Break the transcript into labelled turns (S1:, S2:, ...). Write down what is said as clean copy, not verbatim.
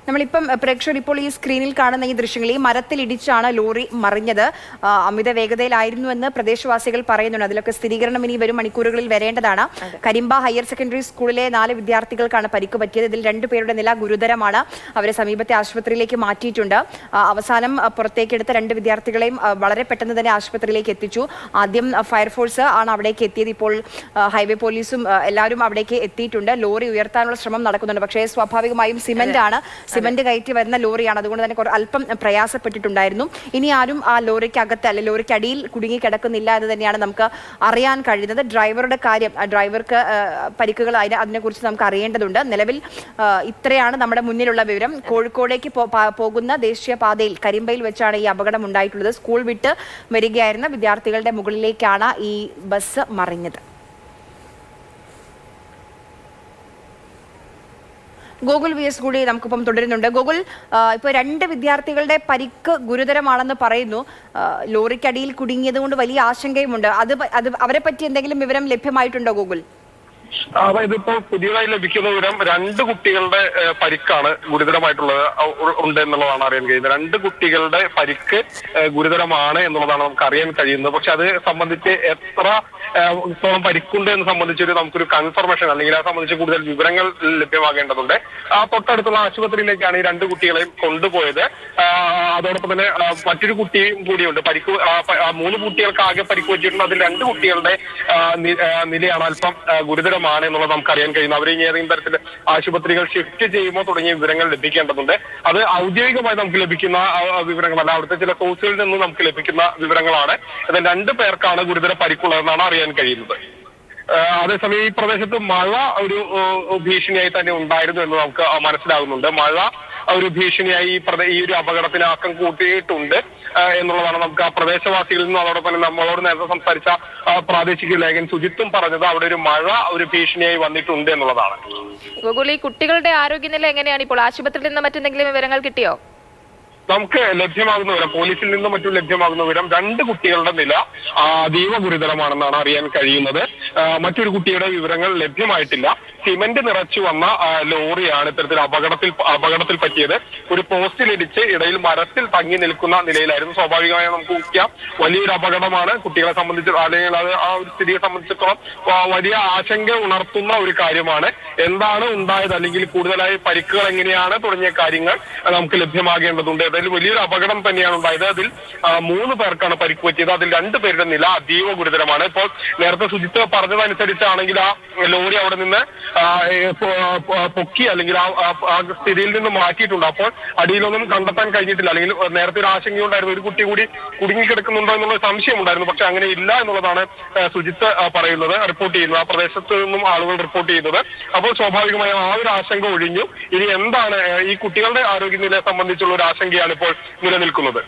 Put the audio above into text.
S1: നമ്മളിപ്പം പ്രേക്ഷകർ ഇപ്പോൾ ഈ സ്ക്രീനിൽ കാണുന്ന ഈ ദൃശ്യങ്ങൾ ഈ മരത്തിലിടിച്ചാണ് ലോറി മറിഞ്ഞത്. അമിത വേഗതയിലായിരുന്നുവെന്ന് പ്രദേശവാസികൾ പറയുന്നുണ്ട്. അതിലൊക്കെ സ്ഥിരീകരണം ഇനി വരും മണിക്കൂറുകളിൽ വരേണ്ടതാണ്. കരിമ്പ ഹയർ സെക്കൻഡറി സ്കൂളിലെ 4 വിദ്യാർത്ഥികൾക്കാണ് പരിക്ക് പറ്റിയത്. ഇതിൽ 2 പേരുടെ നില ഗുരുതരമാണ്. അവരെ സമീപത്തെ ആശുപത്രിയിലേക്ക് മാറ്റിയിട്ടുണ്ട്. അവസാനം പുറത്തേക്കെടുത്ത 2 വിദ്യാർത്ഥികളെയും വളരെ പെട്ടെന്ന് തന്നെ ആശുപത്രിയിലേക്ക് എത്തിച്ചു. ആദ്യം ഫയർഫോഴ്സ് ആണ് അവിടേക്ക് എത്തിയത്. ഇപ്പോൾ ഹൈവേ പോലീസും എല്ലാവരും അവിടേക്ക് എത്തിയിട്ടുണ്ട്. ലോറി ഉയർത്താനുള്ള ശ്രമം നടക്കുന്നുണ്ട്. പക്ഷേ സ്വാഭാവികമായും സിമന്റ് കയറ്റി വരുന്ന ലോറിയാണ്. അതുകൊണ്ട് തന്നെ അല്പം പ്രയാസപ്പെട്ടിട്ടുണ്ടായിരുന്നു. ഇനി ആരും ആ ലോറിക്ക് അകത്ത് അല്ലെ ലോറിക്ക് അടിയിൽ കുടുങ്ങി കിടക്കുന്നില്ല എന്ന് തന്നെയാണ് നമുക്ക് അറിയാൻ കഴിയുന്നത്. ഡ്രൈവറുടെ കാര്യം, ഡ്രൈവർക്ക് പരിക്കുകൾ അതിനെക്കുറിച്ച് നമുക്ക് അറിയേണ്ടതുണ്ട്. നിലവിൽ ഇത്രയാണ് നമ്മുടെ മുന്നിലുള്ള വിവരം. കോഴിക്കോടേക്ക് പോകുന്ന ദേശീയപാതയിൽ കരിമ്പയിൽ വെച്ചാണ് ഈ അപകടം ഉണ്ടായിട്ടുള്ളത്. സ്കൂൾ വിട്ട് വരികയായിരുന്ന വിദ്യാർത്ഥികളുടെ മുകളിലേക്കാണ് ഈ ബസ് മറിഞ്ഞത്. ഗോകുൽ VS കൂടി നമുക്കിപ്പം തുടരുന്നുണ്ട്. ഗോകുൽ, ഇപ്പോൾ 2 വിദ്യാർത്ഥികളുടെ പരിക്ക് ഗുരുതരമാണെന്ന് പറയുന്നു. ലോറിക്കടിയിൽ കുടുങ്ങിയത് കൊണ്ട് വലിയ ആശങ്കയുമുണ്ട്. അത് അവരെ പറ്റി എന്തെങ്കിലും വിവരം ലഭ്യമായിട്ടുണ്ടോ ഗോകുൽ?
S2: അതായത് ഇപ്പോൾ പുതിയതായി ലഭിക്കുന്ന വിവരം 2 കുട്ടികളുടെ പരിക്കാണ് ഗുരുതരമായിട്ടുള്ളത് ഉണ്ട് എന്നുള്ളതാണ് അറിയാൻ കഴിയുന്നത്. 2 കുട്ടികളുടെ പരിക്ക് ഗുരുതരമാണ് എന്നുള്ളതാണ് നമുക്ക് അറിയാൻ കഴിയുന്നത്. പക്ഷെ അത് സംബന്ധിച്ച് എത്രത്തോളം പരിക്കുണ്ട് എന്ന് സംബന്ധിച്ചൊരു നമുക്കൊരു കൺഫർമേഷൻ അല്ലെങ്കിൽ അത് സംബന്ധിച്ച് കൂടുതൽ വിവരങ്ങൾ ലഭ്യമാകേണ്ടതുണ്ട്. തൊട്ടടുത്തുള്ള ആശുപത്രിയിലേക്കാണ് ഈ 2 കുട്ടികളെയും കൊണ്ടുപോയത്. അതോടൊപ്പം തന്നെ മറ്റൊരു കുട്ടിയും കൂടിയുണ്ട്. 3 കുട്ടികൾക്ക് ആകെ പരിക്ക് പറ്റിയിട്ടുണ്ട്. അതിൽ 2 കുട്ടികളുടെ നിലയാണ് അല്പം ഗുരുതരമാണ് എന്നുള്ളത് നമുക്ക് അറിയാൻ കഴിയുന്നത്. അവരെ ഏതെങ്കിലും തരത്തിൽ ആശുപത്രികൾ ഷിഫ്റ്റ് ചെയ്യുമ്പോൾ തുടങ്ങിയ വിവരങ്ങൾ ലഭിക്കേണ്ടതുണ്ട്. അത് ഔദ്യോഗികമായി നമുക്ക് ലഭിക്കുന്ന വിവരങ്ങളല്ല, അവിടുത്തെ ചില സോഴ്സുകളിൽ നിന്ന് നമുക്ക് ലഭിക്കുന്ന വിവരങ്ങളാണ്. അതിൽ 2 പേർക്കാണ് ഗുരുതര പരിക്കുള്ളതെന്നാണ് അറിയാൻ കഴിയുന്നത്. അതേസമയം ഈ പ്രദേശത്ത് മഴ ഒരു ഭീഷണിയായി തന്നെ ഉണ്ടായിരുന്നു എന്ന് നമുക്ക് മനസ്സിലാകുന്നുണ്ട്. മഴ ഒരു ഭീഷണിയായി ഈ ഒരു അപകടത്തിന് ആക്കം കൂട്ടിയിട്ടുണ്ട് എന്നുള്ളതാണ് നമുക്ക് ആ പ്രദേശവാസികളിൽ നിന്നും അതോടൊപ്പം തന്നെ നമ്മളോട് നേരത്തെ സംസാരിച്ച പ്രാദേശിക ലേഖകൻ സുജിത്തും പറഞ്ഞത്. അവിടെ ഒരു മഴ ഒരു ഭീഷണിയായി വന്നിട്ടുണ്ട് എന്നുള്ളതാണ്.
S3: ഗോകുൽ, ഈ കുട്ടികളുടെ ആരോഗ്യനില എങ്ങനെയാണ് ഇപ്പോൾ? ആശുപത്രിയിൽ നിന്ന് മറ്റെന്തെങ്കിലും വിവരങ്ങൾ കിട്ടിയോ?
S2: നമുക്ക് ലഭ്യമാകുന്ന വിവരം, പോലീസിൽ നിന്നും മറ്റും ലഭ്യമാകുന്ന വിവരം 2 കുട്ടികളുടെ നില അതീവ ഗുരുതരമാണെന്നാണ് അറിയാൻ കഴിയുന്നത്. മറ്റൊരു കുട്ടിയുടെ വിവരങ്ങൾ ലഭ്യമായിട്ടില്ല. സിമന്റ് നിറച്ചു വന്ന ലോറിയാണ് ഇത്തരത്തിൽ അപകടത്തിൽ പറ്റിയത്. ഒരു പോസ്റ്റിലിടിച്ച് ഇടയിൽ മരത്തിൽ തങ്ങി നിൽക്കുന്ന നിലയിലായിരുന്നു. സ്വാഭാവികമായും നമുക്ക് ഊഹിക്കാം വലിയൊരു അപകടമാണ്. കുട്ടികളെ സംബന്ധിച്ച് അല്ലെങ്കിൽ അത് ആ ഒരു സ്ഥിതിയെ സംബന്ധിച്ചിടത്തോളം വലിയ ആശങ്ക ഉണർത്തുന്ന ഒരു കാര്യമാണ്. എന്താണ് ഉണ്ടായത് അല്ലെങ്കിൽ കൂടുതലായി പരിക്കുകൾ എങ്ങനെയാണ് തുടങ്ങിയ കാര്യങ്ങൾ നമുക്ക് ലഭ്യമാകേണ്ടതുണ്ട്. അതിൽ വലിയൊരു അപകടം തന്നെയാണ് ഉണ്ടായത്. അതിൽ 3 പേർക്കാണ് പരിക്ക് പറ്റിയത്. അതിൽ 2 പേരുടെ നില അതീവ ഗുരുതരമാണ്. ഇപ്പോൾ നേരത്തെ സുജിത്ത് പറഞ്ഞതനുസരിച്ചാണെങ്കിൽ ആ ലോറി അവിടെ നിന്ന് പൊക്കി അല്ലെങ്കിൽ ആ സ്ഥിതിയിൽ നിന്ന് മാറ്റിയിട്ടുണ്ട്. അപ്പോൾ അടിയിലൊന്നും കണ്ടെത്താൻ കഴിഞ്ഞിട്ടില്ല. അല്ലെങ്കിൽ നേരത്തെ ഒരു ആശങ്കയുണ്ടായിരുന്നു, ഒരു കുട്ടി കൂടി കുടുങ്ങിക്കിടക്കുന്നുണ്ടോ എന്നുള്ള സംശയം ഉണ്ടായിരുന്നു. പക്ഷെ അങ്ങനെ ഇല്ല എന്നുള്ളതാണ് സുജിത്ത് പറയുന്നത്, റിപ്പോർട്ട് ചെയ്യുന്നത്. ആ പ്രദേശത്ത് നിന്നും ആളുകൾ റിപ്പോർട്ട് ചെയ്യുന്നത്. അപ്പോൾ സ്വാഭാവികമായും ആ ഒരു ആശങ്ക ഒഴിഞ്ഞു. ഇനി എന്താണ് ഈ കുട്ടികളുടെ ആരോഗ്യനിലയെ സംബന്ധിച്ചുള്ള ഒരു ആശങ്കയാണ് ഇപ്പോൾ നിലനിൽക്കുന്നത്.